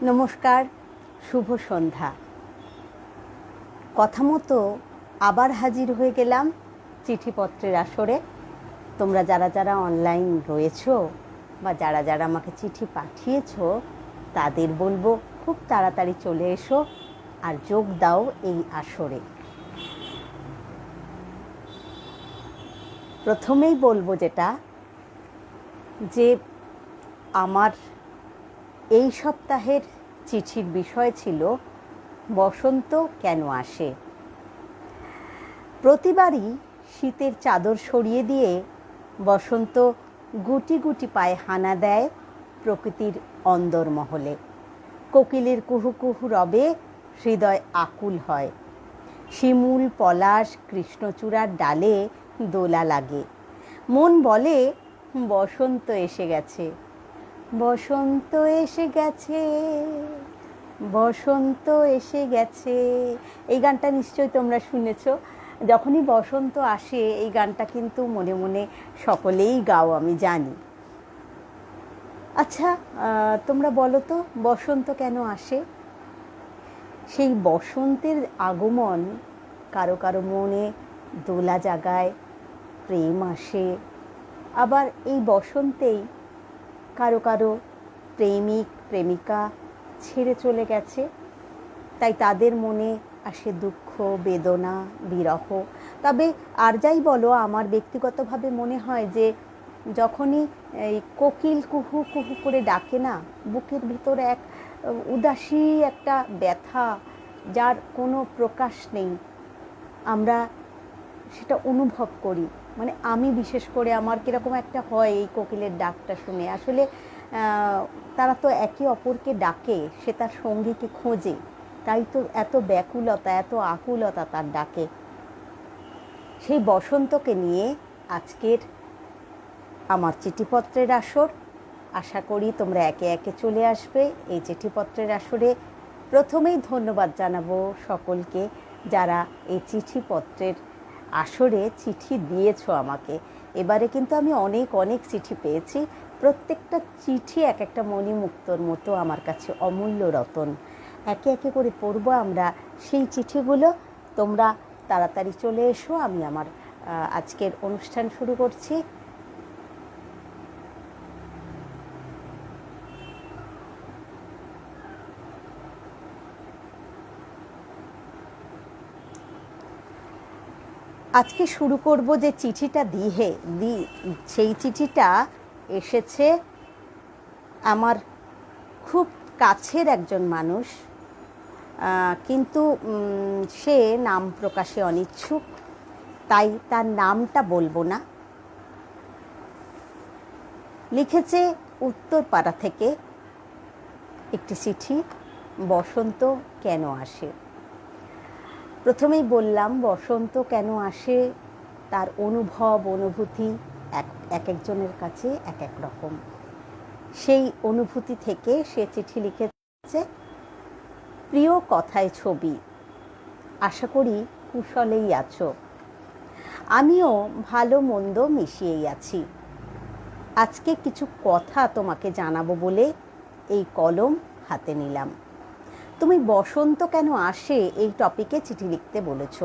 নমস্কার, শুভ সন্ধ্যা। কথা মতো আবার হাজির হয়ে গেলাম চিঠিপত্রের আসরে। তোমরা যারা যারা অনলাইন রয়েছো বা যারা যারা আমাকে চিঠি পাঠিয়েছো তাদের বলবো খুব তাড়াতাড়ি চলে এসো আর যোগ দাও এই আসরে। প্রথমেই বলবো যেটা যে আমার এই সপ্তাহের চিঠির বিষয় ছিল বসন্ত কেন আসে। প্রতিবারই শীতের চাদর সরিয়ে দিয়ে বসন্ত গুটি গুটি পায়ে হানা দেয় প্রকৃতির অন্দরমহলে। কোকিলের কুহু কুহু রবে হৃদয় আকুল হয়। শিমুল পলাশ কৃষ্ণচূড়ার ডালে দোলা লাগে। মন বলে বসন্ত এসে গেছে, বসন্ত এসে গেছে, বসন্ত এসে গেছে। এই গানটা নিশ্চয়ই তোমরা শুনেছ। যখনই বসন্ত আসে এই গানটা কিন্তু মনে মনে সকলেই গাও, আমি জানি। আচ্ছা, তোমরা বলো তো বসন্ত কেন আসে? সেই বসন্তের আগমন কারো কারো মনে দোলা জাগায়, প্রেম আসে। আবার এই বসন্তেই কারো কারো প্রেমিক প্রেমিকা ছেড়ে চলে গেছে, তাই তাদের মনে আসে দুঃখ, বেদনা, বিরহ। তবে আর যাই বলো, আমার ব্যক্তিগতভাবে মনে হয় যে যখনই এই কোকিল কুহু কুহু করে ডাকে না, বুকের ভিতরে এক উদাসী একটা ব্যথা, যার কোনো প্রকাশ নেই, আমরা সেটা অনুভব করি। মানে আমি বিশেষ করে আমার কীরকম একটা হয় এই কোকিলের ডাকটা শুনে। আসলে তারা তো একে অপরকে ডাকে, সে তার সঙ্গীকে খোঁজে, তাই তো এত ব্যাকুলতা, এত আকুলতা তার ডাকে। সেই বসন্তকে নিয়ে আজকের আমার চিঠিপত্রের আসর। আশা করি তোমরা একে একে চলে আসবে এই চিঠিপত্রের আসরে। প্রথমেই ধন্যবাদ জানাবো সকলকে যারা এই চিঠিপত্রের আসরে চিঠি দিয়েছো আমাকে। এবারে কিন্তু আমি অনেক অনেক চিঠি পেয়েছি। প্রত্যেকটা চিঠি এক একটা মণিমুক্তর মতো আমার কাছে অমূল্য রতন। একে একে করে পড়বো আমরা সেই চিঠিগুলো। তোমরা তাড়াতাড়ি চলে এসো, আমি আমার আজকের অনুষ্ঠান শুরু করছি। আজকে শুরু করব যে চিঠিটা সেই চিঠিটা এসেছে আমার খুব কাছের একজন মানুষ, কিন্তু সে নাম প্রকাশে অনিচ্ছুক, তাই তার নামটা বলবো না। লিখেছে উত্তরপাড়া থেকে একটি চিঠি, বসন্ত কেন আসে। প্রথমেই বললাম বসন্ত কেন আসে, তার অনুভব অনুভূতি এক একজনের কাছে এক এক রকম। সেই অনুভূতি থেকে সে চিঠি লিখেছে। প্রিয় কথায় ছবি, আশা করি কুশলেই আছো। আমিও ভালো মন্দ মিশিয়েই আছি। আজকে কিছু কথা তোমাকে জানাবো বলে এই কলম হাতে নিলাম। তুমি বসন্ত কেন আসে এই টপিকে চিঠি লিখতে বলেছ।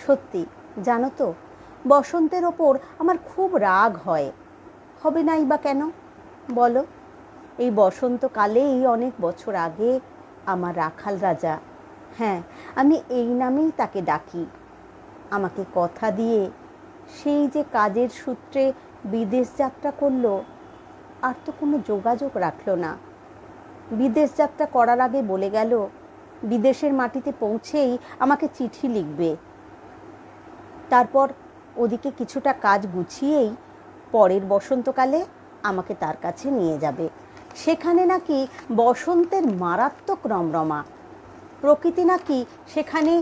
সত্যি জানো তো, বসন্তের ওপর আমার খুব রাগ হয়। হবে নাই বা কেন বলো? এই বসন্তকালেই অনেক বছর আগে আমার রাখাল রাজা, হ্যাঁ আমি এই নামেই তাকে ডাকি, আমাকে কথা দিয়ে সেই যে কাজের সূত্রে বিদেশ যাত্রা করলো, আর তো কোনো যোগাযোগ রাখলো না। বিদেশ যাত্রা করার আগে বলে গেল বিদেশের মাটিতে পৌঁছেই আমাকে চিঠি লিখবে। তারপর ওদিকে কিছুটা কাজ গুছিয়েই পরের বসন্তকালে আমাকে তার কাছে নিয়ে যাবে। সেখানে নাকি বসন্তের মারাত্মক রমরমা, প্রকৃতি নাকি সেখানে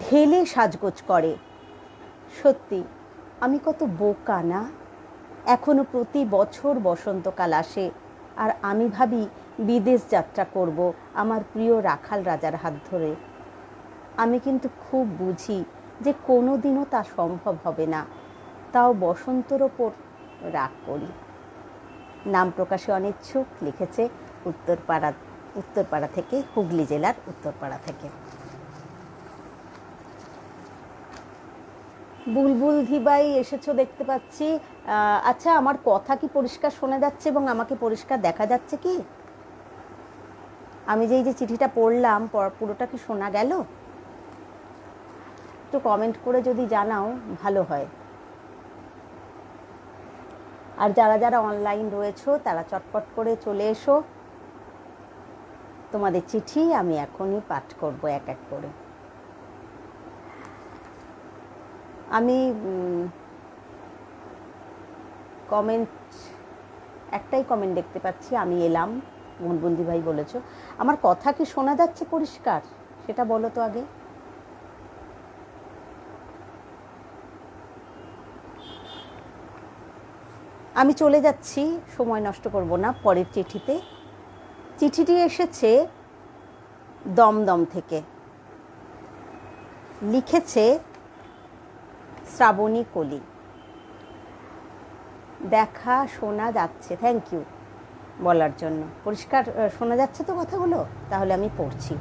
ঢেলে সাজগোজ করে। সত্যি আমি কত বোকা না! এখনো প্রতি বছর বসন্তকাল আসে আর আমি ভাবি বিদেশ যাত্রা করব আমার প্রিয় রাখাল রাজার হাত ধরে। আমি কিন্তু খুব বুঝি যে কোনো দিনও তা সম্ভব হবে না, তাও বসন্তর ওপর রাগ করি। নাম প্রকাশে অনিচ্ছুক লিখেছে উত্তরপাড়া থেকে, হুগলি জেলার উত্তরপাড়া থেকে। বুলবুল ধিবাই এসেছো দেখতে পাচ্ছি। আচ্ছা, আমার কথা কি পরিষ্কার শোনা যাচ্ছে এবং আমাকে পরিষ্কার দেখা যাচ্ছে কি? আমি যে চিঠিটা পড়লাম পুরোটা কি শোনা গেল? একটু কমেন্ট করে যদি জানাও ভালো হয়। আর যারা যারা অনলাইন রয়েছো তারা চটপট করে চলে এসো, তোমাদের চিঠি আমি এখনই পাঠ করব এক এক করে। আমি কমেন্ট, একটাই কমেন্ট দেখতে পাচ্ছি, আমি এলাম। মনবন্দি ভাই বলেছো। আমার কথা কি শোনা যাচ্ছে পরিষ্কার, সেটা বলো তো আগে। আমি চলে যাচ্ছি, সময় নষ্ট করব না, পরের চিঠিতে। চিঠিটি এসেছে দমদম থেকে, লিখেছে শ্রাবণী কলি। দেখা শোনা যাচ্ছে, থ্যাংক ইউ বলার জন্য। পরিষ্কার শোনা যাচ্ছে তো কথাগুলো? তাহলে আমি পড়ছি।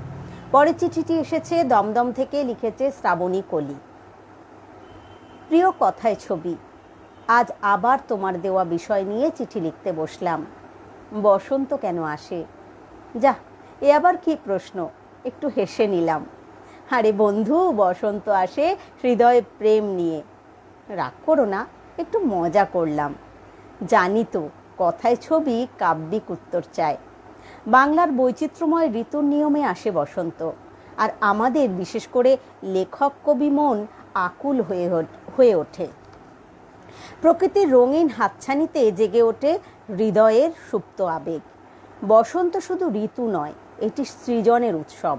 পরের চিঠিটি এসেছে দমদম থেকে, লিখেছে শ্রাবণী কলি। প্রিয় কথায় ছবি, আজ আবার তোমার দেওয়া বিষয় নিয়ে চিঠি লিখতে বসলাম। বসন্ত কেন আসে? যা, এ আবার কি প্রশ্ন? একটু হেসে নিলাম। আরে বন্ধু, বসন্ত আসে হৃদয়ে প্রেম নিয়ে। রাগ করো না, একটু মজা করলাম। জানি তো কথায় ছবি কাব্যিক উত্তর চায়। বাংলার বৈচিত্র্যময় ঋতুর নিয়মে আসে বসন্ত, আর আমাদের বিশেষ করে লেখক কবি মন আকুল হয়ে ওঠে। প্রকৃতির রঙিন হাতছানিতে জেগে ওঠে হৃদয়ের সুপ্ত আবেগ। বসন্ত শুধু ঋতু নয়, এটি সৃজনের উৎসব,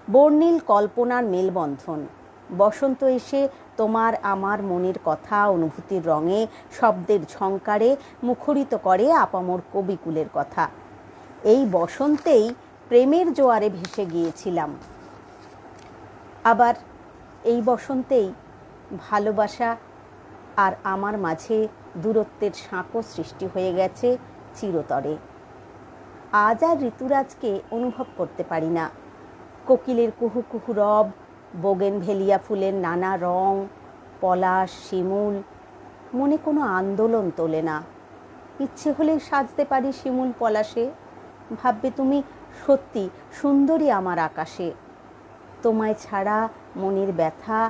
বর্ণিল কল্পনার মেলবন্ধন। বসন্ত এসে তোমার আমার মনের কথা অনুভূতির রঙে, শব্দের ঝংকারে মুখরিত করে আপামর কবিকুলের কথা। এই বসন্তেই প্রেমের জোয়ারে ভেসে গিয়েছিলাম, আবার এই বসন্তেই ভালোবাসা আর আমার মাঝে দূরত্বের সাঁকো সৃষ্টি হয়ে গেছে চিরতরে। আজ আর ঋতুরাজকে অনুভব করতে পারি না। কোকিলের কুহু কুহু রব, বোগেনভেলিয়া ফুলের নানা রং, পলাশ, শিমুল, মনে কোনো আন্দোলন তোলে না। ইচ্ছে হলেই সাজতে পারি শিমুল পলাশে। ভাববে তুমি সত্যি সুন্দরী আমার আকাশে। তোমায় ছাড়া মনের ব্যথা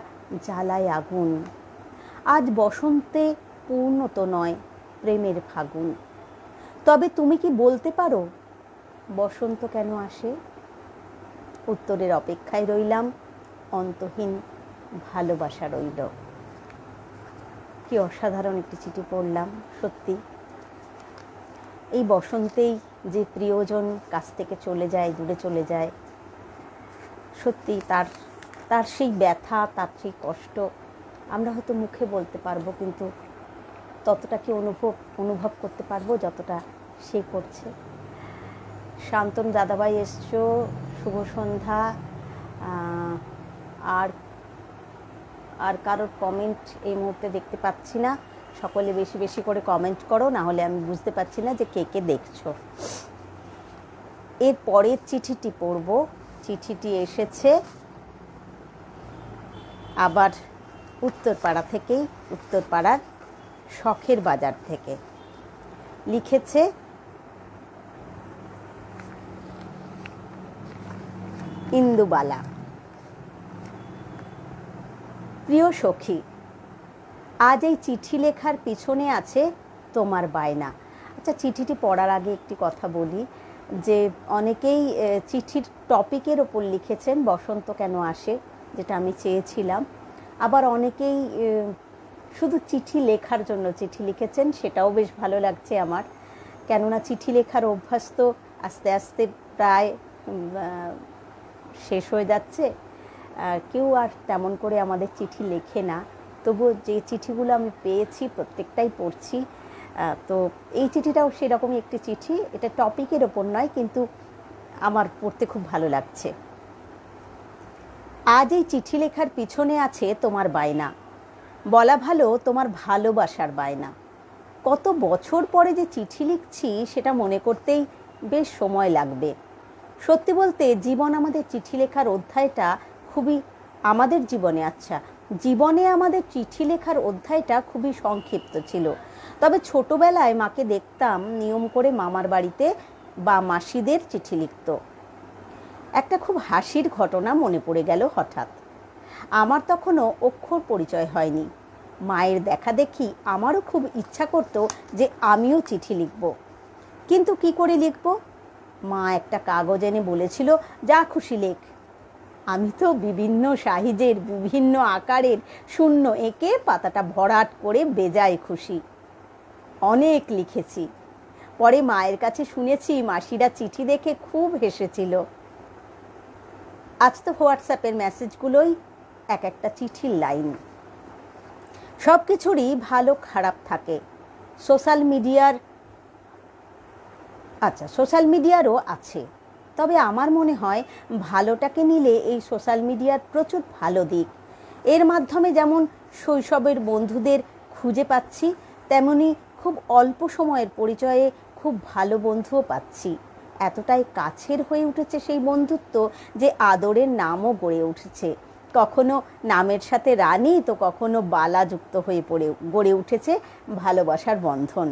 জ্বালায় আগুন। আজ বসন্তে পূর্ণত নয় প্রেমের ফাগুন। তবে তুমি কি বলতে পারো বসন্ত কেন আসে? উত্তরের অপেক্ষায় রইলাম, অন্তহীন ভালোবাসা রইল। কি অসাধারণ একটি চিঠি পড়লাম সত্যি। এই বসন্তেই যে প্রিয়জন কাছ থেকে চলে যায়, দূরে চলে যায়, সত্যি তার সেই ব্যথা, তার সেই কষ্ট আমরা হয়তো মুখে বলতে পারবো, কিন্তু ততটা কি অনুভব করতে পারবো যতটা সে করছে। শান্তনু দাদাভাই এসছো, শুভ সন্ধ্যা। আর কারোর কমেন্ট এই মুহূর্তে দেখতে পাচ্ছি না। সকলে বেশি বেশি করে কমেন্ট করো, না হলে আমি বুঝতে পারছি না যে কে কে দেখছো। এর পরের চিঠিটি পড়ব। চিঠিটি এসেছে আবার উত্তরপাড়া থেকেই, উত্তরপাড়ার শখের বাজার থেকে। লিখেছে ইন্দুবালা। প্রিয় সখী, আজ এই চিঠি লেখার পিছনে আছে তোমার বায়না। আচ্ছা, চিঠিটি পড়ার আগে একটি কথা বলি যে অনেকেই চিঠির টপিকের ওপর লিখেছেন বসন্ত কেন আসে, যেটা আমি চেয়েছিলাম। আবার অনেকেই শুধু চিঠি লেখার জন্য চিঠি লিখেছেন, সেটাও বেশ ভালো লাগছে আমার। কেননা চিঠি লেখার অভ্যাস তো আস্তে আস্তে প্রায় শেষ হয়ে যাচ্ছে। কেউ আর তেমন করে আমাদের চিঠি লেখে না। তবুও যে চিঠিগুলো আমি পেয়েছি প্রত্যেকটাই পড়ছি। তো এই চিঠিটাও সেরকমই একটি চিঠি। এটা টপিকের ওপর নয়, কিন্তু আমার পড়তে খুব ভালো লাগছে। আজ এই চিঠি লেখার পিছনে আছে তোমার বায়না, বলা ভালো তোমার ভালোবাসার বায়না। কত বছর পরে যে চিঠি লিখছি সেটা মনে করতেই বেশ সময় লাগবে। সত্যি বলতে জীবন আমাদের চিঠি লেখার অধ্যায়টা খুবই আমাদের জীবনে আমাদের চিঠি লেখার অধ্যায়টা খুবই সংক্ষিপ্ত ছিল। তবে ছোটবেলায় মাকে দেখতাম নিয়ম করে মামার বাড়িতে বা মাসিদের চিঠি লিখত। একটা খুব হাসির ঘটনা মনে পড়ে গেল হঠাৎ। আমার তখনও অক্ষর পরিচয় হয়নি। মায়ের দেখা দেখি আমারও খুব ইচ্ছা করত যে আমিও চিঠি লিখব, কিন্তু কি করে লিখব? মা একটা কাগজ এনে বলেছিল, যা খুশি লেখ। আমি তো বিভিন্ন সাইজের বিভিন্ন আকারের শূন্য এঁকে পাতাটা ভরাট করে বেজায় খুশি। অনেক লিখেছি। পরে মায়ের কাছে শুনেছি মাসিরা চিঠি দেখে খুব হেসেছিল। আজ তো হোয়াটসঅ্যাপের মেসেজগুলোই এক একটা চিঠির লাইন। সব কিছুরই ভালো খারাপ থাকে। সোশ্যাল মিডিয়ারও আছে। তবে আমার মনে হয় ভালোটাকে নিলে এই সোশ্যাল মিডিয়ার প্রচুর ভালো দিক। এর মাধ্যমে যেমন শৈশবের বন্ধুদের খুঁজে পাচ্ছি, তেমনি খুব অল্প সময়ের পরিচয়ে খুব ভালো বন্ধুও পাচ্ছি। এতটাই কাছের হয়ে উঠেছে সেই বন্ধুত্ব যে আদরের নামও গড়ে উঠেছে। কখনো নামের সাথে রানী, তো কখনো বালা যুক্ত হয়ে গড়ে উঠেছে ভালোবাসার বন্ধন।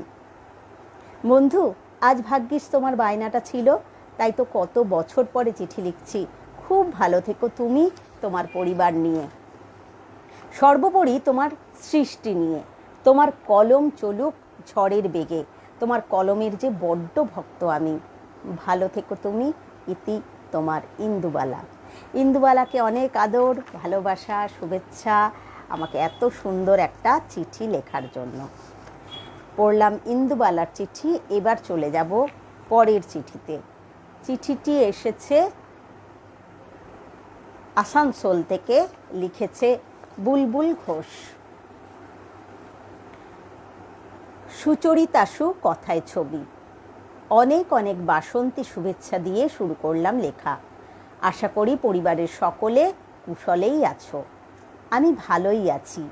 বন্ধু, আজ ভাগ্যিস তোমার বায়নাটা ছিল, তাই তো কত বছর পরে চিঠি লিখছি। খুব ভালো থেকো তুমি, তোমার পরিবার নিয়ে, সর্বোপরি তোমার সৃষ্টি নিয়ে। তোমার কলম চলুক ঝড়ের বেগে। তোমার কলমের যে বড্ড ভক্ত আমি। ভালো থেকো তুমি। ইতি তোমার ইন্দুবালা। ইন্দুবালাকে অনেক আদর, ভালোবাসা, শুভেচ্ছা আমাকে এত সুন্দর একটা চিঠি লেখার জন্য। পড়লাম ইন্দুবালার চিঠি। এবার চলে যাব পরের চিঠিতে। চিঠিটি এসেছে আসানসোল থেকে, লিখেছে বুলবুল ঘোষ। সুচরিতাসু কথায় ছবি। অনেক অনেক বাসন্তী শুভেচ্ছা দিয়ে শুরু করলাম লেখা। আশা করি পরিবারের সকলে কুশলেই আছো। আমি ভালোই আছি।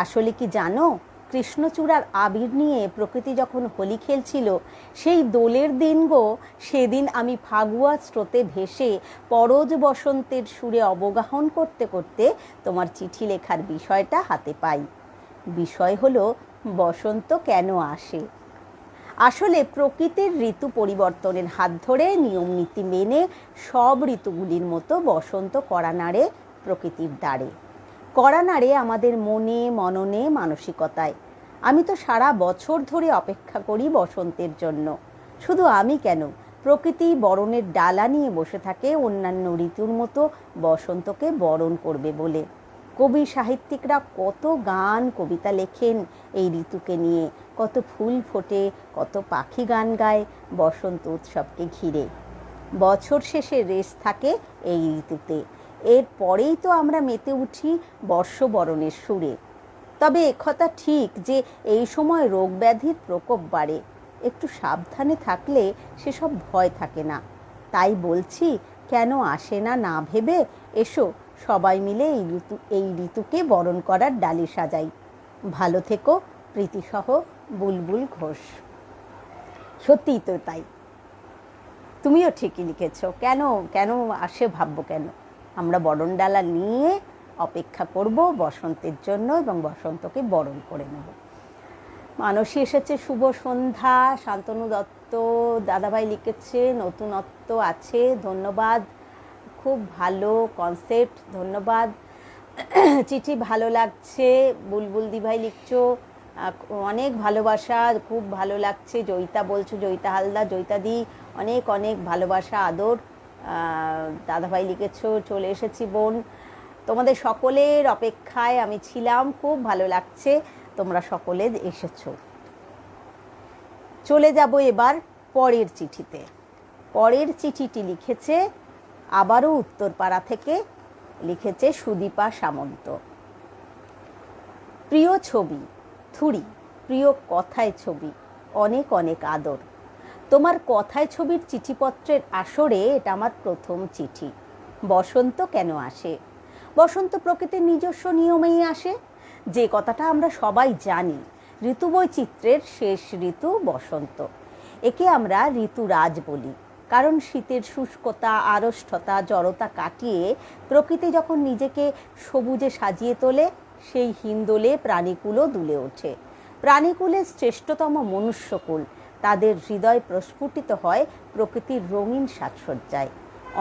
আসলে কি জানো, কৃষ্ণচূড়ার আবির নিয়ে প্রকৃতি যখন হোলি খেলছিল, সেই দোলের দিন গো, সেদিন আমি ফাগুয়া স্রোতে ভেসে পরজ বসন্তের সুরে অবগাহন করতে করতে তোমার চিঠি লেখার বিষয়টা হাতে পাই। বিষয় হলো বসন্ত কেন আসে। আসলে প্রকৃতির ঋতু পরিবর্তনের হাত ধরে নিয়ম নীতি মেনে সব ঋতুগুলির মতো বসন্ত কড়া নাড়ে প্রকৃতির দ্বারে, কড়া নাড়ে আমাদের মনে, মননে, মানসিকতায়। আমি তো সারা বছর ধরে অপেক্ষা করি বসন্তের জন্য। শুধু আমি কেন, প্রকৃতি বরণের ডালা নিয়ে বসে থাকে অন্যান্য ঋতুর মতো বসন্তকে বরণ করবে বলে। কবি সাহিত্যিকরা কত গান কবিতা লেখেন এই ঋতুকে নিয়ে, কত ফুল ফোটে, কত পাখি গান গায় বসন্ত উৎসবকে ঘিরে। বছর শেষে রেশ থাকে এই ঋতুতে। এর পরেই তো আমরা মেতে উঠি বর্ষবরণের সুরে। তবে একথা ঠিক যে এই সময় রোগ ব্যাধির প্রকোপ বাড়ে। একটু সাবধানে থাকলে সেসব ভয় থাকে না। তাই বলছি, কেন আসে না না ভেবে এসো সবাই মিলে এই ঋতুকে বরণ করার ডালি সাজাই। ভালো থেকো, প্রীতিসহ বুলবুল ঘোষ। সত্যিই তো তাই। তুমিও ঠিকই লিখেছো। কেন কেন আসে ভাববো কেন? আমরা বরণ ডালা নিয়ে অপেক্ষা করব বসন্তের জন্য এবং বসন্তকে বরণ করে নেব। মানসী এসেছে শুভ সন্ধ্যা। শান্তনু দত্ত দাদাভাই লিখেছে নতুনত্ব আছে, ধন্যবাদ। খুব ভালো কনসেপ্ট, ধন্যবাদ। চিঠি ভালো লাগছে। বুলবুল দিভাই লিখছো অনেক ভালোবাসা, খুব ভালো লাগছে। জয়িতা বলছো, জয়িতা হালদার, জয়িতা দি অনেক অনেক ভালোবাসা, আদর। দাদাভাই লিখেছো চলে এসেছি বোন। তোমাদের সকলের অপেক্ষায় আমি ছিলাম। খুব ভালো লাগছে তোমরা সকলে এসেছো। চলে যাব এবার পরের চিঠিতে। পরের চিঠিটি লিখেছে আবারও উত্তরপাড়া থেকে, লিখেছে সুদীপা সামন্ত। প্রিয় ছবি থুরি, প্রিয় কথায় ছবি, অনেক অনেক আদর। তোমার কথায় ছবির চিঠিপত্রের আসরে এটা আমার প্রথম চিঠি। বসন্ত কেন আসে? বসন্ত প্রকৃতির নিজস্ব নিয়মেই আসে, যে কথাটা আমরা সবাই জানি। ঋতুবৈচিত্র্যের শেষ ঋতু বসন্ত। একে আমরা ঋতুরাজ বলি, কারণ শীতের শুষ্কতা, আড়ষ্ঠতা, জড়তা কাটিয়ে প্রকৃতি যখন নিজেকে সবুজে সাজিয়ে তোলে, সেই হিন্দোলে প্রাণীকুলও দুলে ওঠে। প্রাণীকুলের শ্রেষ্ঠতম মনুষ্যকুল, তাদের হৃদয় প্রস্ফুটিত হয় প্রকৃতির রঙিন সাজসজ্জায়।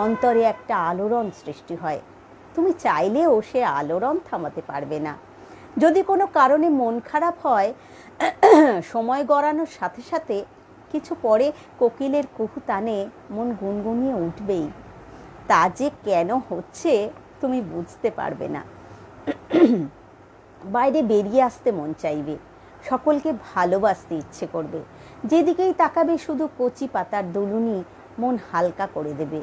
অন্তরে একটা আলোড়ন সৃষ্টি হয়, তুমি চাইলেও সে আলোড়ন থামাতে পারবে না। যদি কোনো কারণে মন খারাপ হয়, সময় গড়ানোর সাথে সাথে কিছু পরে কোকিলের কুহু টানে মন গুনগুনিয়ে উঠবেই। তা যে কেন হচ্ছে তুমি বুঝতে পারবে না। বাইরে বেরিয়ে আসতে মন চাইবে, সকলকে ভালোবাসতে ইচ্ছে করবে, যেদিকেই তাকাবে শুধু কচি পাতার দুলুনি মন হালকা করে দেবে।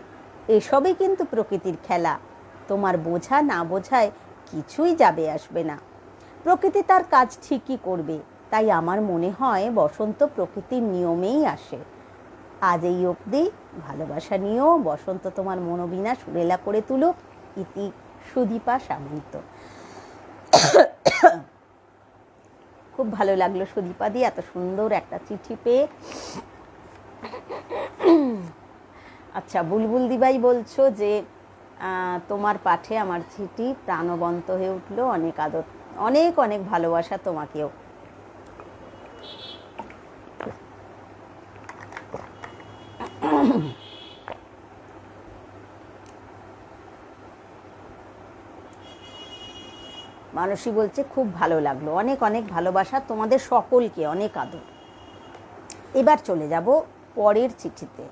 এসবই কিন্তু প্রকৃতির খেলা, তোমার বোঝা না বোঝায় কিছুই যাবে আসবে না। প্রকৃতি তার কাজ ঠিকই করবে, তাই আমার মনে হয় বসন্ত প্রকৃতির নিয়মেই আসে। আজ এই অবধি, ভালোবাসা নিয়েও বসন্ত তোমার মনোবিনা সুরেলা করে তুলুক। ইতি সুদীপা সামন্ত। খুব ভালো লাগলো সুদীপা দি, এত সুন্দর একটা চিঠি পেয়ে। আচ্ছা, বুলবুল দিবাই বলছো যে তোমার পাঠে আমার চিঠি প্রাণবন্ত হয়ে উঠলো। অনেক আদর, অনেক অনেক ভালোবাসা তোমাকেও। মানসী বলছে খুব ভালো লাগলো, অনেক অনেক ভালোবাসা তোমাদের সকলকে, অনেক আদর। এবার চলে যাব পরের চিঠিতে।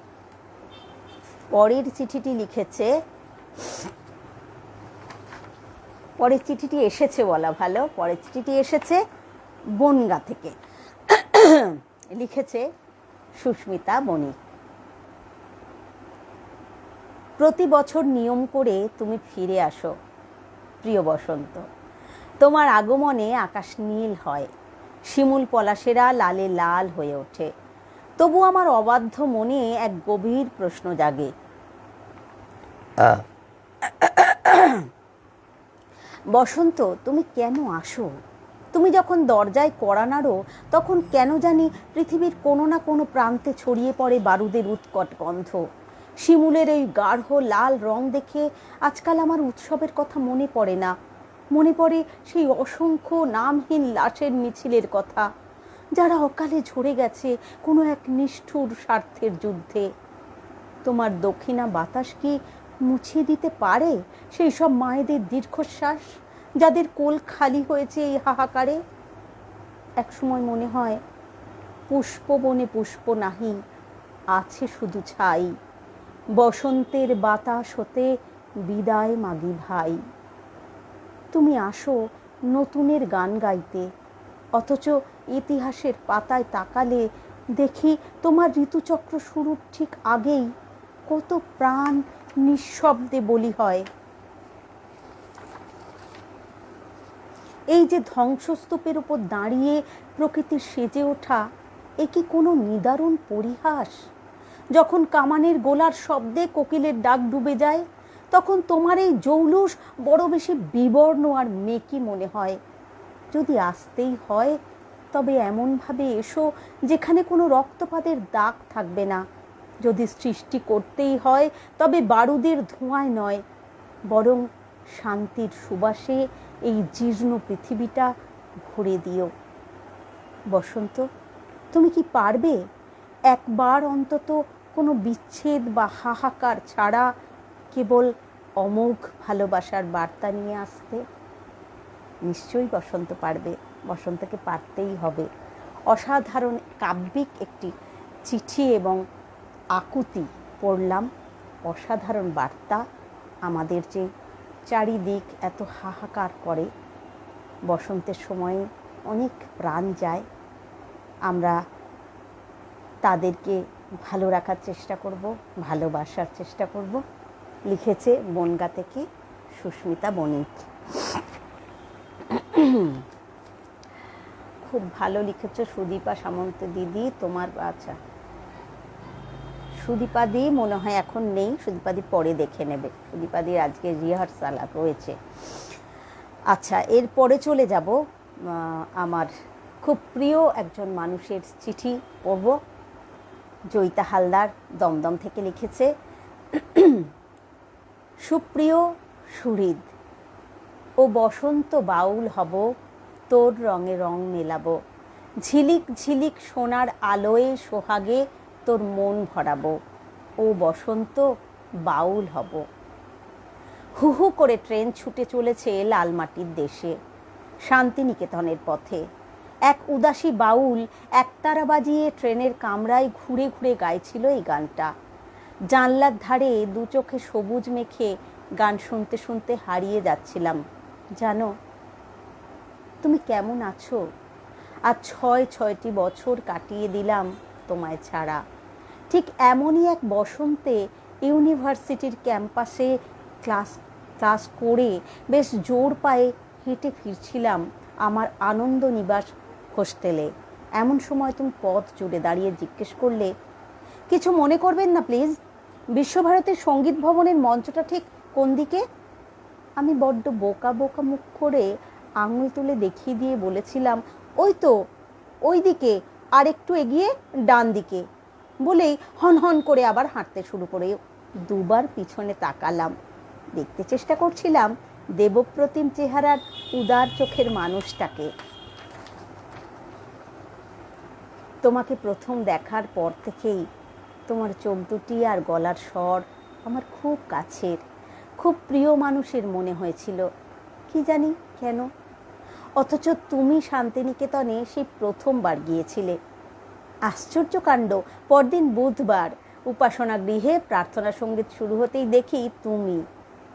পরের চিঠিটি লিখেছে, পরের চিঠিটি এসেছে বলা ভালো, পরের চিঠিটি এসেছে বনগাঁ থেকে। লিখেছে সুস্মিতা বণিক। প্রতি বছর নিয়ম করে তুমি ফিরে আসো প্রিয় বসন্ত। তোমার আগমনে আকাশ নীল হয়, শিমুল পলাশেরা লালে লাল হয়ে ওঠে। তবু আমার অবাধ্য মনে এক গভীর প্রশ্ন জাগে, বসন্ত তুমি কেন আসো? তুমি যখন দরজায় কড়া নাড়ো, তখন কেন জানি পৃথিবীর কোনো না কোনো প্রান্তে ছড়িয়ে পড়ে বারুদের উৎকট গন্ধ। শিমুলের এই গাঢ় লাল রং দেখে আজকাল আমার উৎসবের কথা মনে পড়ে না, মনে পড়ে সেই অসংখ্য নামহীন লাশের মিছিলের কথা, যারা অকালে ঝরে গেছে কোনো এক নিষ্ঠুর স্বার্থের যুদ্ধে। তোমার দক্ষিণা বাতাস কি মুছিয়ে দিতে পারে সেই সব মায়েদের দীর্ঘশ্বাস, যাদের কোল খালি হয়েছে এই হাহাকারে? একসময় মনে হয় পুষ্প বনে পুষ্প নাহি, আছে শুধু ছাই। বসন্তের বাতাস হতে বিদায় মাগি ভাই। তুমি আসো নতুনের গান গাইতে, অথচ ইতিহাসের পাতায় তাকালে দেখি তোমার ঋতুচক্র শুরুর ঠিক আগেই কত প্রাণ নিঃশব্দে বলি হয়। এই যে ধ্বংসস্তূপের উপর দাঁড়িয়ে প্রকৃতির সেজে ওঠা, এ কি কোনো নিদারুণ পরিহাস? যখন কামানের গোলার শব্দে কোকিলের ডাক ডুবে যায়, তখন তোমার এই জৌলুস বড় বেশি বিবর্ণ আর মেকি মনে হয়। যদি আসতেই হয়, তবে এমনভাবে এসো যেখানে কোনো রক্তপাতের দাগ থাকবে না। যদি সৃষ্টি করতেই হয়, তবে বারুদের ধোঁয়ায় নয়, বরং শান্তির সুবাসে এই জীর্ণ পৃথিবীটা ভরে দিও। বসন্ত, তুমি কি পারবে একবার অন্তত কোনো বিচ্ছেদ বা হাহাকার ছাড়া কেবল অমোঘ ভালোবাসার বার্তা নিয়ে আসতে? নিশ্চয়ই বসন্ত পারবে, বসন্তকে পারতেই হবে। অসাধারণ কাব্যিক একটি চিঠি এবং আকুতি পড়লাম, অসাধারণ বার্তা। আমাদের যে চারিদিক এত হাহাকার করে, বসন্তের সময়ে অনেক প্রাণ যায়, আমরা তাদেরকে ভালো রাখার চেষ্টা করব, ভালোবাসার চেষ্টা করব। লিখেছে বনগাঁ থেকে সুস্মিতা বণিক। খুব ভালো লিখেছো সুদীপা সামন্ত দিদি, তোমার। আচ্ছা, সুদীপাদি মনে হয় এখন নেই, সুদীপাদি পরে দেখে নেবে, সুদীপাদির আজকে রিহার্সাল রয়েছে। আচ্ছা, এরপরে চলে যাব আমার খুব প্রিয় একজন মানুষের চিঠি পড়ব। জয়িতা হালদার দমদম থেকে লিখেছে, সুপ্রিয় সুহৃদ, ও বসন্ত বাউল হব, তোর রঙে রং মেলাবো, ঝিলিক ঝিলিক সোনার আলোয় সোহাগে তোর মন ভরাবো, ও বসন্ত বাউল হব। হু হু করে ট্রেন ছুটে চলেছে লালমাটির দেশে, শান্তিনিকেতনের পথে। এক উদাসী বাউল একতারা বাজিয়ে ট্রেনের কামরায় ঘুরে ঘুরে গাইছিল এই গানটা। জানলার ধারে দু চোখে সবুজ মেখে গান শুনতে শুনতে হারিয়ে যাচ্ছিলাম। জানো, তুমি কেমন আছো? আর 6 বছর কাটিয়ে দিলাম তোমায় ছাড়া। ঠিক এমনই এক বসন্তে ইউনিভার্সিটির ক্যাম্পাসে ক্লাস করে বেশ জোর পায়ে হেঁটে ফিরছিলাম আমার আনন্দ নিবাস হোস্টেলে। এমন সময় তুমি পথ জুড়ে দাঁড়িয়ে জিজ্ঞেস করলে, কিছু মনে করবেন না প্লিজ, বিশ্বভারতীর সঙ্গীত ভবনের মঞ্চটা ঠিক কোন দিকে? আমি বড্ড বোকা বোকা মুখ করে আঙুল তুলে দেখিয়ে দিয়ে বলেছিলাম, ওই তো ওই দিকে, আর একটু এগিয়ে ডান দিকে। বলেই হন হন করে আবার হাঁটতে শুরু করে দুবার পিছনে তাকালাম। দেখতে চেষ্টা করছিলাম দেবপ্রতিম চেহারার উদার চোখের মানুষটাকে। তোমাকে প্রথম দেখার পর থেকেই তোমার চোখ দুটি আর গলার স্বর আমার খুব কাছের, খুব প্রিয় মানুষের মনে হয়েছিল, কি জানি কেন। অথচ তুমি শান্তিনিকেতনে সেই প্রথমবার গিয়েছিলে। আশ্চর্য কাণ্ড, পরদিন বুধবার উপাসনা গৃহে প্রার্থনা সঙ্গীত শুরু হতেই দেখি তুমি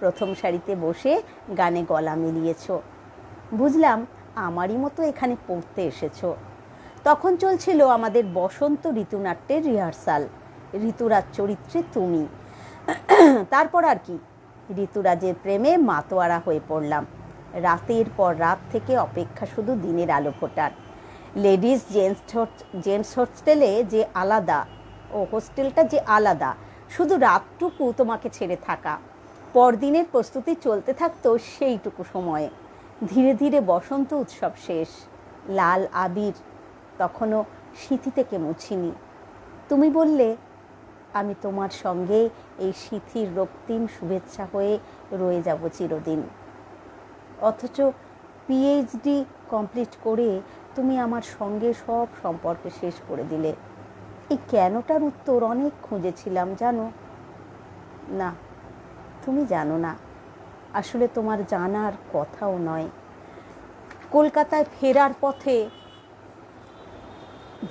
প্রথম সারিতে বসে গানে গলা মিলিয়েছ। বুঝলাম আমারই মতো এখানে পড়তে এসেছো। তখন চলছিল আমাদের বসন্ত ঋতুনাট্যের রিহার্সাল। ঋতুরাজ চরিত্রে তুমি। তারপর আর কি, ঋতুরাজের প্রেমে মাতোয়ারা হয়ে পড়লাম। রাতের পর রাত থেকে অপেক্ষা শুধু দিনের আলো ফোটার। লেডিস জেন্টস হোস্টেলে যে আলাদা, হোস্টেলটা যে আলাদা, শুধু রাতটুকু তোমাকে ছেড়ে থাকা। পরদিনের প্রস্তুতি চলতে থাকতো সেইটুকু সময়ে। ধীরে ধীরে বসন্ত উৎসব শেষ। লাল আবির তখনও স্মৃতি থেকে মুছিনি। তুমি বললে, আমি তোমার সঙ্গে এই স্মৃতির রক্তিম শুভেচ্ছা হয়ে রয়ে যাব চিরদিন। অথচ পিএইচডি কমপ্লিট করে তুমি আমার সঙ্গে সব সম্পর্ক শেষ করে দিলে। এই কেনটার উত্তর অনেক খুঁজেছিলাম, জানো না। তুমি জানো না, আসলে তোমার জানার কথাও নয়। কলকাতায় ফেরার পথে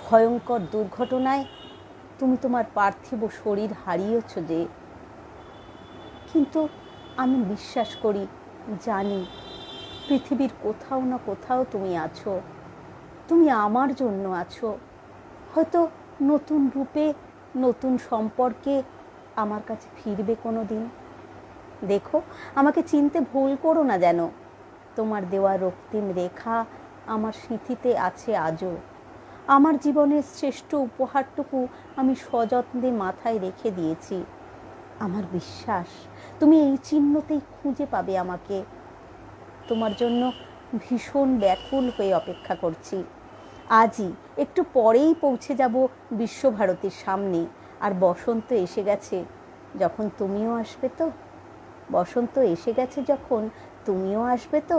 ভয়ঙ্কর দুর্ঘটনায় তুমি তোমার পার্থিব শরীর হারিয়েছ যে। কিন্তু আমি বিশ্বাস করি, জানি পৃথিবীর কোথাও না কোথাও তুমি আছো। তুমি আমার জন্য আছো, হয়তো নতুন রূপে, নতুন সম্পর্কে আমার কাছে ফিরবে কোনো দিন। দেখো, আমাকে চিনতে ভুল করো না যেন। তোমার দেওয়া রক্তিম রেখা আমার স্মৃতিতে আছে আজও। আমার জীবনের শ্রেষ্ঠ উপহারটুকু আমি সযত্নে মাথায় রেখে দিয়েছি। আমার বিশ্বাস তুমি এই চিহ্নতেই খুঁজে পাবে আমাকে। তোমার জন্য ভীষণ ব্যাকুল হয়ে অপেক্ষা করছি। আজই একটু পরেই পৌঁছে যাব বিশ্বভারতীর সামনে। আর বসন্ত এসে গেছে যখন তুমিও আসবে তো। বসন্ত এসে গেছে যখন তুমিও আসবে তো।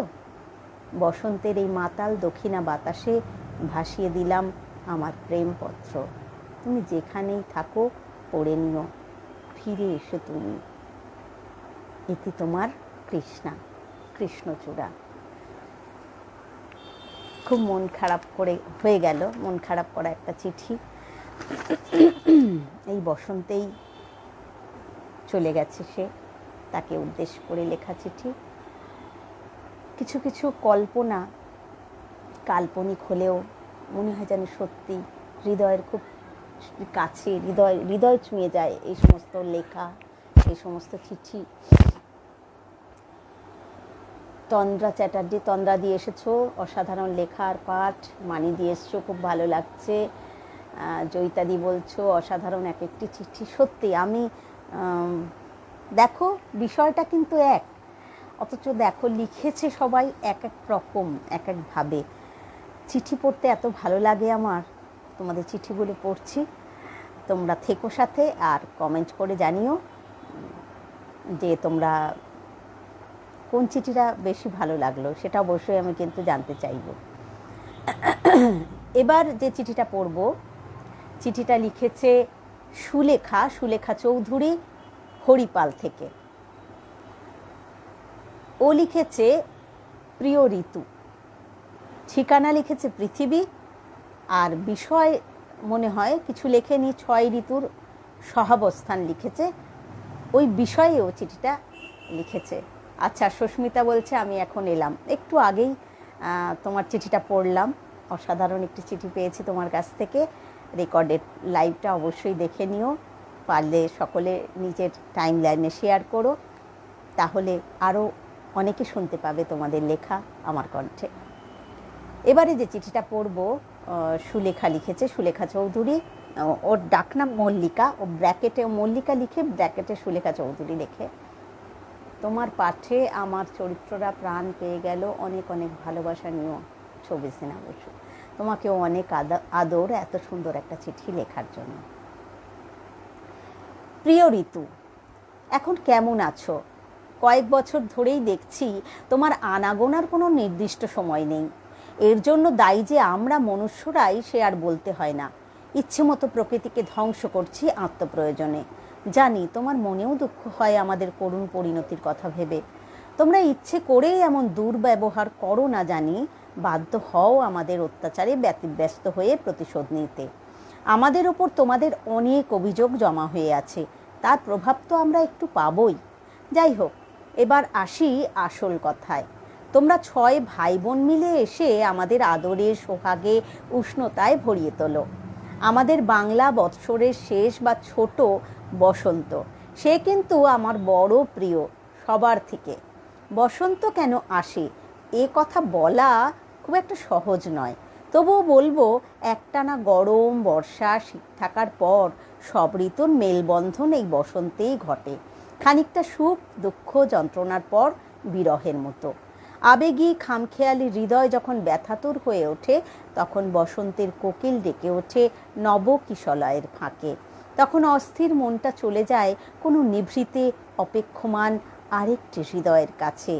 বসন্তের এই মাতাল দক্ষিণা বাতাসে ভাসিয়ে দিলাম আমার প্রেমপত্র। তুমি যেখানেই থাকো পড়ে নিও, ফিরে এসো তুমি। এটি তোমার কৃষ্ণা, কৃষ্ণচূড়া। খুব মন খারাপ করে হয়ে গেল, মন খারাপ করা একটা চিঠি। এই বসন্তেই চলে গেছে সে, তাকে উদ্দেশ্য করে লেখা চিঠি। কিছু কিছু কল্পনা কাল্পনিক হলেও মনে হয় যেন সত্যি, হৃদয়ের খুব কাছে, হৃদয় ছুঁয়ে যায় এই সমস্ত লেখা, এই সমস্ত চিঠি। তন্দ্রা চ্যাটার্জি, তন্দ্রা দিয়ে এসেছো, অসাধারণ লেখা আর পাঠ। মানি দিয়ে এসছো, খুব ভালো লাগছে। জয়িতাদি বলছো অসাধারণ এক একটি চিঠি। সত্যি আমি দেখো বিষয়টা কিন্তু এক, অথচ দেখো লিখেছে সবাই এক এক রকম, এক একভাবে। চিঠি পড়তে এত ভালো লাগে আমার, তোমাদের চিঠিগুলো পড়ছি। তোমরা থেকো সাথে, আর কমেন্ট করে জানিও যে তোমরা কোন চিঠিটা বেশি ভালো লাগলো, সেটা অবশ্যই আমি কিন্তু জানতে চাইব। এবার যে চিঠিটা পড়ব, চিঠিটা লিখেছে সুলেখা চৌধুরী হরিপাল থেকে। ও লিখেছে প্রিয় ঋতু, ঠিকানা লিখেছে পৃথিবী, আর বিষয় মনে হয় কিছু লেখেনি, 6 ঋতুর সহাবস্থান লিখেছে, ওই বিষয়ে ও চিঠিটা লিখেছে। আচ্ছা, সুস্মিতা বলছে আমি এখন এলাম, একটু আগেই তোমার চিঠিটা পড়লাম, অসাধারণ একটি চিঠি পেয়েছি তোমার কাছ থেকে। রেকর্ডেড লাইভটা অবশ্যই দেখে নিও, পারলে সকলে নিজের টাইম লাইনে শেয়ার করো, তাহলে আরও অনেকে শুনতে পাবে তোমাদের লেখা আমার কণ্ঠে। এবারে যে চিঠিটা পড়ব, সুলেখা লিখেছে, সুলেখা চৌধুরী, ওর ডাকনাম মল্লিকা, ও ব্র্যাকেটে মল্লিকা লিখে ব্র্যাকেটে সুলেখা চৌধুরী লেখে। তোমার পাঠে আমার চরিত্ররা প্রাণ পেয়ে গেল, অনেক অনেক ভালোবাসা নিও 24 দিন অবশ্য। তোমাকেও অনেক আদর এত সুন্দর একটা চিঠি লেখার জন্য। প্রিয় ঋতু, এখন কেমন আছো? কয়েক বছর ধরেই দেখছি তোমার আনাগোনার কোনো নির্দিষ্ট সময় নেই। এর জন্য দায়ী যে আমরা মনুষ্যরাই, সে আর বলতে হয় না। ইচ্ছে মতো প্রকৃতিকে ধ্বংস করছি আত্মপ্রয়োজনে। জানি তোমার মনেও দুঃখ হয় আমাদের করুণ পরিণতির কথা ভেবে। তোমরা ইচ্ছে করেই এমন দুর্ব্যবহার করো না জানি, বাধ্য হও আমাদের অত্যাচারে ব্যতিব্যস্ত হয়ে প্রতিশোধ নিতে। আমাদের ওপর তোমাদের অনেক অভিযোগ জমা হয়ে আছে, তার প্রভাব তো আমরা একটু পাবই। যাই হোক, এবার আসি আসল কথায়। তোমরা 6 ভাই বোন মিলে এসে আমাদের আদরে সোহাগে উষ্ণতায় ভরিয়ে তোলো। আমাদের বাংলা বৎসরের শেষ বা ছোট বসন্ত, সে কিন্তু আমার বড় প্রিয় সবার থেকে। বসন্ত কেন আসে এ কথা বলা খুব একটা সহজ নয়, তবুও বলবো, একটানা গরম বর্ষা শীত থাকার পর সব ঋতুর মেলবন্ধন এই বসন্তেই ঘটে। খানিকটা সুখ দুঃখ যন্ত্রণার পর বিরহের মতো। আবেগী খামখেয়ালি হৃদয় যখন ব্যথাতুর হয়ে ওঠে, তখন বসন্তের কোকিল ডেকে ওঠে নবকিশলয়ের ফাঁকে। তখন অস্থির মনটা চলে যায় কোনো নিভৃতে অপেক্ষমান আরেকটি হৃদয়ের কাছে।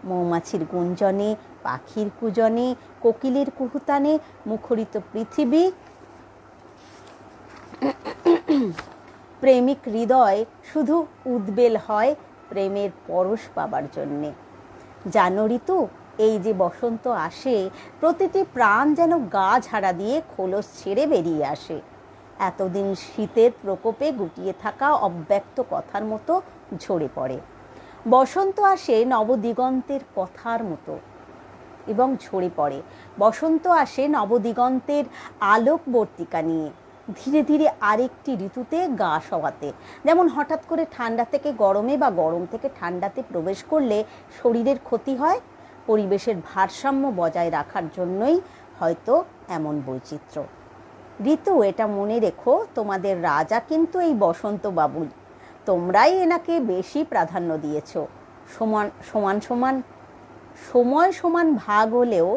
মৌমাছির গুঞ্জনে, পাখির কুজনে, কোকিলের কুহুতানে মুখরিত পৃথিবী, প্রেমিক হৃদয় শুধু উদ্বেল হয় প্রেমের পরশ পাবার জন্যে। জানো ঋতু, এই যে বসন্ত আসে, প্রতিটি প্রাণ যেন গা ঝাড়া দিয়ে খোলস ছেড়ে বেরিয়ে আসে। এতদিন শীতের প্রকোপে গুটিয়ে থাকা অব্যক্ত কথার মতো ঝরে পড়ে। বসন্ত আসে নবদিগন্তের কথার মতো এবং ঝরে পড়ে। বসন্ত আসে নবদিগন্তের আলোকবর্তিকা নিয়ে, ধীরে ধীরে আরেকটি ঋতুতে গা সওয়াতে। যেমন হঠাৎ করে ঠান্ডা থেকে গরমে বা গরম থেকে ঠান্ডাতে প্রবেশ করলে শরীরের ক্ষতি হয়, পরিবেশের ভারসাম্য বজায় রাখার জন্যই হয়তো এমন বৈচিত্র্য। ঋতু, এটা মনে রেখো, তোমাদের রাজা কিন্তু এই বসন্ত বাবুই। তোমরাই এনাকে বেশি প্রাধান্য দিয়েছ। সময় সমান ভাগ হলেও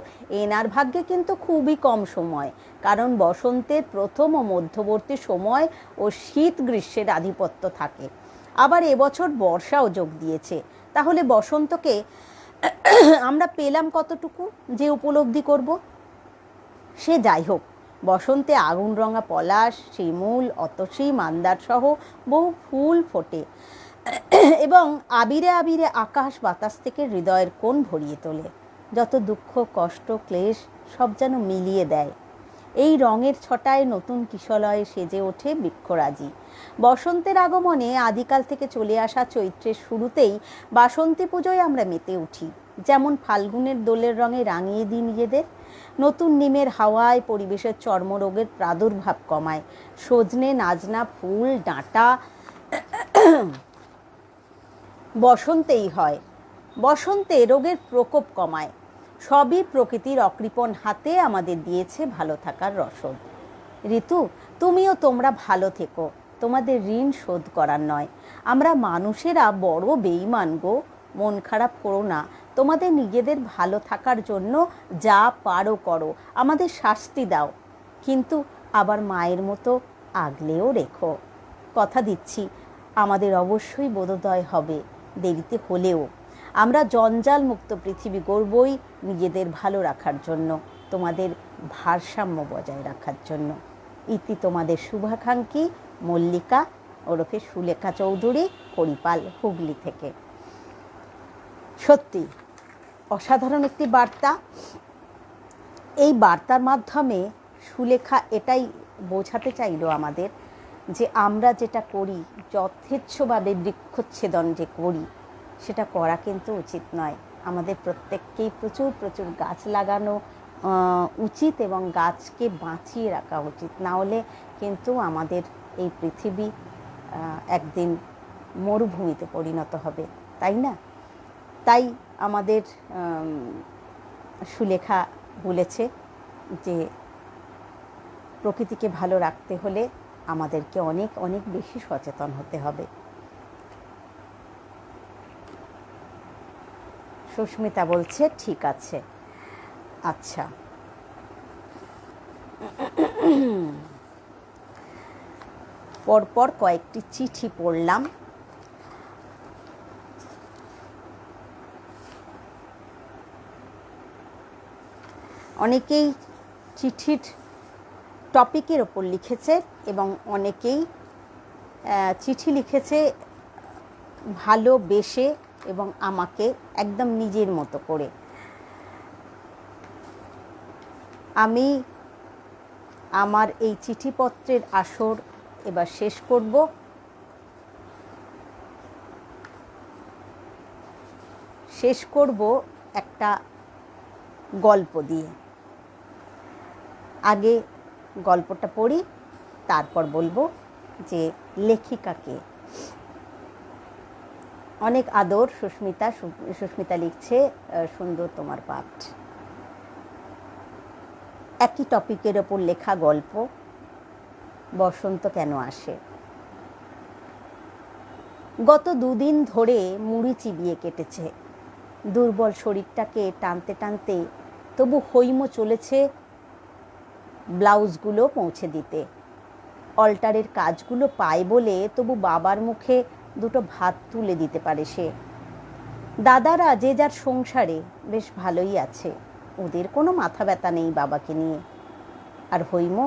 এনার ভাগ্যে কিন্তু খুবই কম সময়, কারণ বসন্তের প্রথম ও মধ্যবর্তী সময় ও শীত গ্রীষ্মের আধিপত্য থাকে। আবার এবছর বর্ষাও যোগ দিয়েছে। তাহলে বসন্তকে আমরা পেলাম কতটুকু যে উপলব্ধি করব? সে যাই হোক, বসন্তে আগুন রঙা পলাশ, শিমুল, অতসী, মান্দার সহ বহু ফুল ফোটে এবং আবিরে আবিরে আকাশ বাতাস থেকে হৃদয়ের কোণ ভরিয়ে তোলে। যত দুঃখ কষ্ট ক্লেশ সব যেন মিলিয়ে দেয়। এই রঙের ছটায় নতুন কিশলয়ে সেজে ওঠে বৃক্ষরাজি। বসন্তের আগমনে আদিকাল থেকে চলে আসা চৈত্রের শুরুতেই বাসন্তী পুজোয় আমরা মেতে উঠি। যেমন ফাল্গুনের দোলের রঙে রাঙিয়ে দিই নিজেদের। নতুন নিমের হাওয়ায় পরিবেশের চর্মরোগের প্রাদুর্ভাব কমায়। সজনে, নাজনা ফুল ডাঁটা বসন্তেই হয়। বসন্তে রোগের প্রকোপ কমায়। সবই প্রকৃতির অকৃপণ হাতে আমাদের দিয়েছে ভালো থাকার রসদ। ঋতু, তুমিও তোমরা ভালো থেকো, তোমাদের ঋণ শোধ করার নয়। আমরা মানুষেরা বড় বেঈমান গো, মন খারাপ করো না। তোমাদের নিজেদের ভালো থাকার জন্য যা পারো করো, আমাদের শাস্তি দাও, কিন্তু আবার মায়ের মতো আগলেও রেখো। কথা দিচ্ছি আমাদের অবশ্যই বোধোদয় হবে, দেরিতে হলেও। আমরা জঞ্জাল মুক্ত পৃথিবী গড়বই নিজেদের ভালো রাখার জন্য, তোমাদের ভারসাম্য বজায় রাখার জন্য। ইতি তোমাদের শুভাকাঙ্ক্ষী মল্লিকা ওরফে সুলেখা চৌধুরী, হরিপাল, হুগলি থেকে। সত্যি অসাধারণ একটি বার্তা। এই বার্তার মাধ্যমে সুলেখা এটাই বোঝাতে চাইল আমাদের যে আমরা যেটা করি, যথেচ্ছভাবে বৃক্ষচ্ছেদন যে করি, সেটা করা কিন্তু উচিত নয়। আমাদের প্রত্যেককেই প্রচুর প্রচুর গাছ লাগানো উচিত এবং গাছকে বাঁচিয়ে রাখা উচিত। না হলে কিন্তু আমাদের এই পৃথিবী একদিন মরুভূমিতে পরিণত হবে, তাই না? তাই আমাদের সুলেখা বলেছে যে প্রকৃতিকে ভালো রাখতে হলে আমাদেরকে অনেক অনেক বেশি সচেতন হতে হবে। সুস্মিতা বলছে ঠিক আছে। আচ্ছা, পরপর কয়েকটি চিঠি পড়লাম। অনেকেই চিঠির টপিকের ওপর লিখেছে এবং অনেকেই চিঠি লিখেছে ভালোবেসে এবং আমাকে একদম নিজের মতো করে। আমি আমার এই চিঠিপত্রের আসর এবার শেষ করব। একটা গল্প দিয়ে। আগে গল্পটা পড়ি, তারপর বলবো যে লেখিকাকে। অনেক আদর সুস্মিতা। সুস্মিতা লিখছে সুন্দর তোমার পাঠ। একই টপিকের ওপর লেখা গল্প, বসন্ত কেন আসে। গত দুদিন ধরে মুড়ি চিবিয়ে কেটেছে। দুর্বল শরীরটাকে টানতে টানতে তবু হৈম চলেছে ব্লাউজগুলো পৌঁছে দিতে। অল্টারের কাজগুলো পায় বলে তবু বাবার মুখে দুটো ভাত তুলে দিতে পারে সে। দাদারা যে যার সংসারে বেশ ভালোই আছে, ওদের কোনো মাথা ব্যথা নেই বাবাকে নিয়ে। আর হৈম,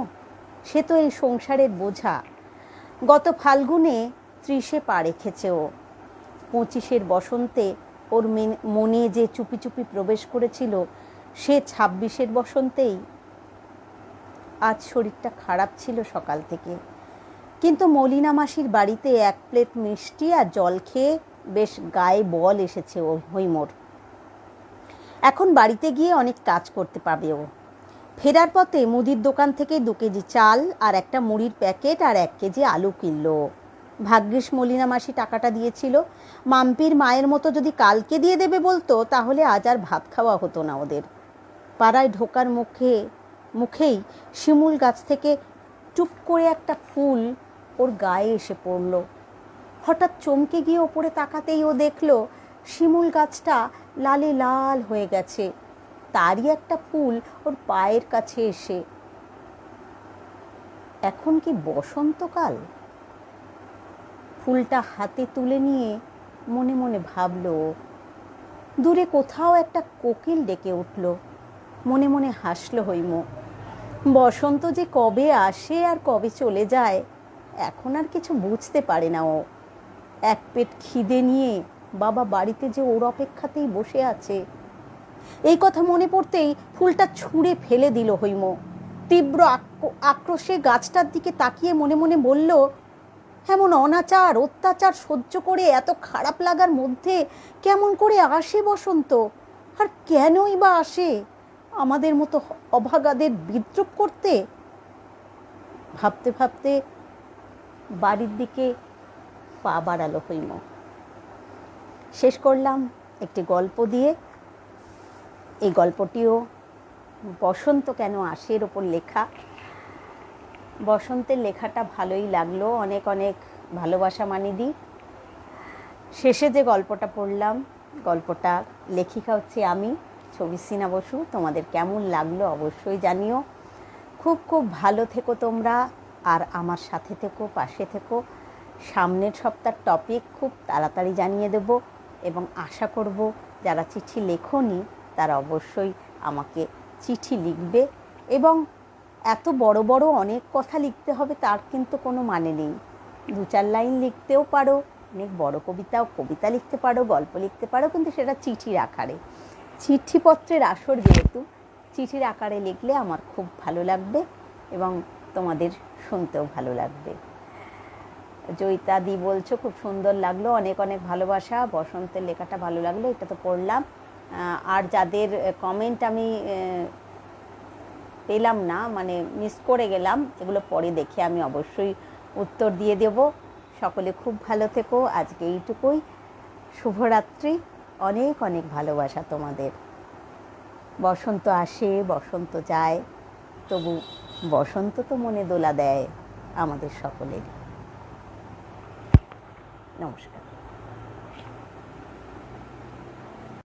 সে তো এই সংসারের বোঝা। গত ফাল্গুনে 30-এ পা রেখেছে ও। 25-এর বসন্তে ওর মনে যে চুপি চুপি প্রবেশ করেছিল, সে 26-এর বসন্তেই। আজ শরীরটা খারাপ ছিল সকাল থেকে, কিন্তু মলিনা মাসির বাড়িতে 1 প্লেট মিষ্টি আর জল খেয়ে বেশ গায়ে বল এসেছে ও হৈমর। এখন বাড়িতে গিয়ে অনেক কাজ করতে পারবে ও। ফেরার পথে মুদির দোকান থেকে 2 কেজি চাল আর একটা মুড়ির প্যাকেট আর 1 কেজি আলু কিনল। ভাগ্যিস মলিনা মাসি টাকাটা দিয়েছিল। মাম্পির মায়ের মতো যদি কালকে দিয়ে দেবে বলতো, তাহলে আজ আর ভাত খাওয়া হতো না ওদের। পাড়ায় ঢোকার মুখেই শিমুল গাছ থেকে টুপ করে একটা ফুল ওর গায়ে এসে পড়ল। হঠাৎ চমকে গিয়ে ওপরে তাকাতেই ও দেখলো শিমুল গাছটা লালে লাল হয়ে গেছে। তারই একটা ফুল ওর পায়ের কাছে এসে। এখন কি বসন্তকাল? ফুলটা হাতে তুলে নিয়ে মনে মনে ভাবলো। দূরে কোথাও একটা কোকিল ডেকে উঠল। মনে মনে হাসলো হৈম। বসন্ত যে কবে আসে আর কবে চলে যায় এখন আর কিছু বুঝতে পারে না ও। 1 পেট খিদে নিয়ে বাবা বাড়িতে যে ওর অপেক্ষাতেই বসে আছে। এই কথা মনে পড়তেই ফুলটা ছুঁড়ে ফেলে দিল হৈম। তীব্র আক্রোশে গাছটার দিকে তাকিয়ে মনে মনে বলল, এমন অনাচার অত্যাচার সহ্য করে এত খারাপ লাগার মধ্যে কেমন করে আসে বসন্ত? আর কেনই বা আসে আমাদের মতো অভাগাদের বিদ্রুপ করতে? ভাবতে ভাবতে বাড়ির দিকে পা বাড়ালো হৈম। শেষ করলাম একটি গল্প দিয়ে। এই গল্পটিও বসন্ত কেন আসে এর ওপর লেখা। বসন্তের লেখাটা ভালোই লাগলো, অনেক অনেক ভালোবাসা মানিদি। শেষে যে গল্পটা পড়লাম, গল্পটা লেখিকা হচ্ছে আমি, ছবিসিনা বসু। তোমাদের কেমন লাগলো অবশ্যই জানিও। খুব খুব ভালো থেকো তোমরা, আর আমার সাথে থেকো, পাশে থেকো। সামনের সপ্তাহের টপিক খুব তাড়াতাড়ি জানিয়ে দেব এবং আশা করব যারা চিঠি লেখোনি তারা অবশ্যই আমাকে চিঠি লিখবে। এবং এত বড় বড় অনেক কথা লিখতে হবে তার কিন্তু কোনো মানে নেই। 2-4 লাইন লিখতেও পারো, অনেক বড় কবিতা লিখতে পারো, গল্প লিখতে পারো, কিন্তু সেটা চিঠির আকারে। চিঠিপত্রের আসর যেহেতু, চিঠির আকারে লিখলে আমার খুব ভালো লাগবে এবং তোমাদের শুনতেও ভালো লাগবে। জয়িতাদি বলছো খুব সুন্দর লাগলো, অনেক অনেক ভালোবাসা। বসন্তের লেখাটা ভালো লাগলো, এটা তো পড়লাম। আর যাদের কমেন্ট আমি পেলাম না, মানে মিস করে গেলাম, এগুলো পরে দেখে আমি অবশ্যই উত্তর দিয়ে দেব। সকলে খুব ভালো থেকো। আজকে এইটুকুই। শুভরাত্রি। অনেক অনেক ভালোবাসা তোমাদের। বসন্ত আসে, বসন্ত যায়, তবু বসন্ত তো মনে দোলা দেয় আমাদের সকলের। নমস্কার।